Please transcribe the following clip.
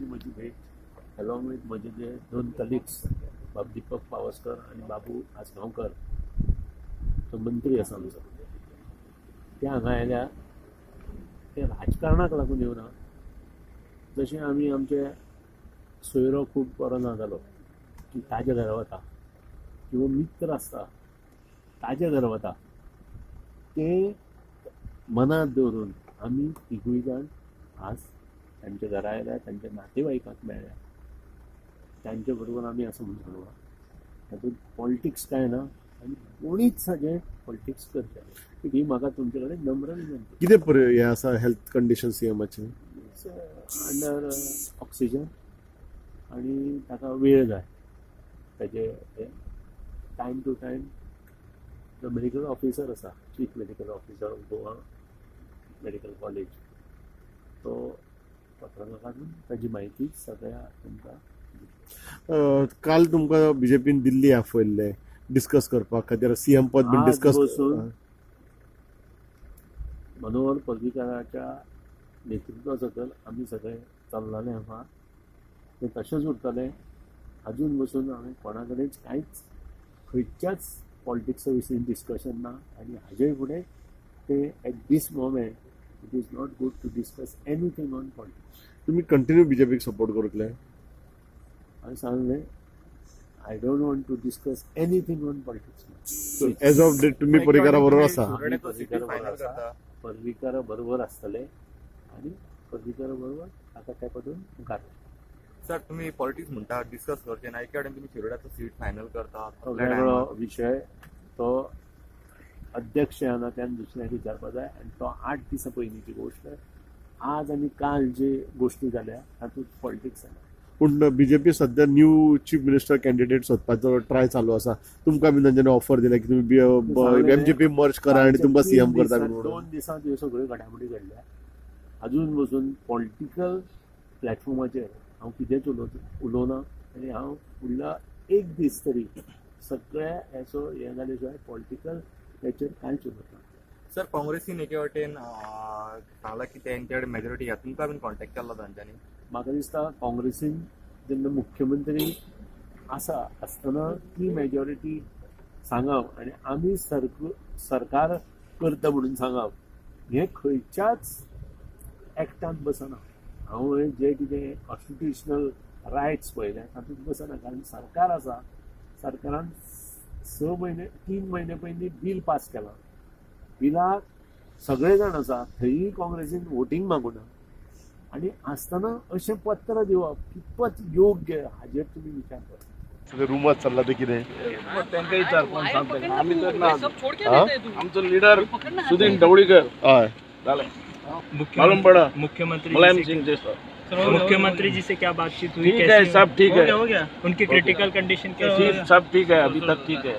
ती म्हजी भेट अलॉंग विथ म्हजे जे 2 कलिग्स बाब दीपक पावसकर आणि बाबू आसगांवकर तो मंत्री आसा आमचो ते हांगा आयल्या ते राजकारणाक लागून येवना जशें आमी आमचे सोयरो खूब बरो ना जालो की ताजे घरा वता किंवा मित्र आसता ताजे घर वता ते मनात दवरून आमी तिगूय जाण आज तांच्या घरा आयल्या तांच्या नातेवाईकांक मेळ्ळ्या तांचे बरोबर आमी आसा म्हणून सांगला तातूंत पॉलिटिक्स कांय ना आनी कोणीच साजें पॉलिटिक्स करचें ही म्हाका तुमचे कडेन नम्र विनंती कितें हें आसा हेल्थ कंडिशन सीएमाचे अंडर ऑक्सिजन आणि ताका वेळ जाय ताजे टायम टू टायम जो मेडिकल ऑफिसर आसा chief medical officer of Goa medical college तो पत्रकारांक ताजी म्हायती सगळ्या तुमकां काल तुमकां बीजेपीन दिल्ली आपयल्ले डिस्कस करपाक खातीर सीएम पद बीन डिस्कस मनोहर पर्रीकाराच्या नेतृत्वा सकयल आमी सगळे चल्लाले आहा ते तशेंच उरतले अजून बसून हांवें कोणा कडेनच कांयच खंयच्याच पॉलिटिक्सा विशीं डिस्कशन ना आनी हाजे फुडें ते at this moment it is not good to discuss anything on politics. तुम्ही कंटिन्यू बीजेपीक सपोर्ट करतले? हांवें सांगलें I don't want to discuss anything on politics. As of date तुम्ही पर्रीकारा बरोबर आसा? पर्रीकारा बरोबर आसतले आनी पर्रीकारा बरोबर ताका ते पदून मुखार. सर तुम्ही पॉलिटिक्स म्हणटा डिस्कस करचे ना एके कडेन तुम्ही शिरोड्याचो सीट फायनल करता वेगळो विशय तो अध्यक्षान दुसऱ्याक विचारपा जाय आनी तो 8 दिसां पयलींची गोश्ट. आज आनी काल जे गोश्टी जाल्या तातूंत पॉलिटिक्स ना. पूण बीजेपी सध्या न्यू चीफ मिनिस्टर कॅन्डिडेट सोदपाचो ट्राय चालू आसा. तुमकां बी तांच्यानी ऑफर दिला की तुम्ही एमजीपी मर्ज करा आनी तुमकां सीएम करता. 2 दिसांत ह्यो सगळ्यो घडामोडी घडल्या. अजून बसून पॉलिटिकल प्लॅटफॉर्माचेर हांव कितेंच उलोवना आनी हांव फुडला 1 दीस तरी सगळ्या हेचो हे जाले शिवाय पॉलिटिकल हेचेर कांयच उलोवना. सर काँग्रेसीन एके वटेन सांगला की तेंचे कडेन मेजॉरिटी घ्या. तुमकां बीन कॉन्टॅक्ट केला तांच्यांनी? म्हाका दिसता काँग्रेसीन जेन्ना मुख्यमंत्री आसतना ती मेजॉरिटी सांगप आनी आमी सरकार करता म्हणून सांगप हें खंयच्याच एक्टांत बसना. हांव जे कितें कॉन्स्टिट्युशनल रायट्स पळयले तातूंत बसना. कारण सरकार आसा, सरकारान 3 म्हयने पयलीं बील पास केलां. बिलाक सगळे जाण आसा थंयी काँग्रेसीन वोटींग मागूना आनी आसतना अशें पत्र दिवप कितपत योग्य हाजेर तुमी विचार करा. रुमर चालला ते कितें तांकां विचार कोण सांगता? आमी तर ना. आमचो लिडर सुदीन ढवळीकर हय जालें मालूम पड़ा. मुलायम सिंह मुख्यमंत्री जी से क्या बातचीत हुई? ठीक है, सब ठीक है. उनकी क्रिटिकल कंडीशन कैसी है? सब ठीक है, अभी तक ठीक है.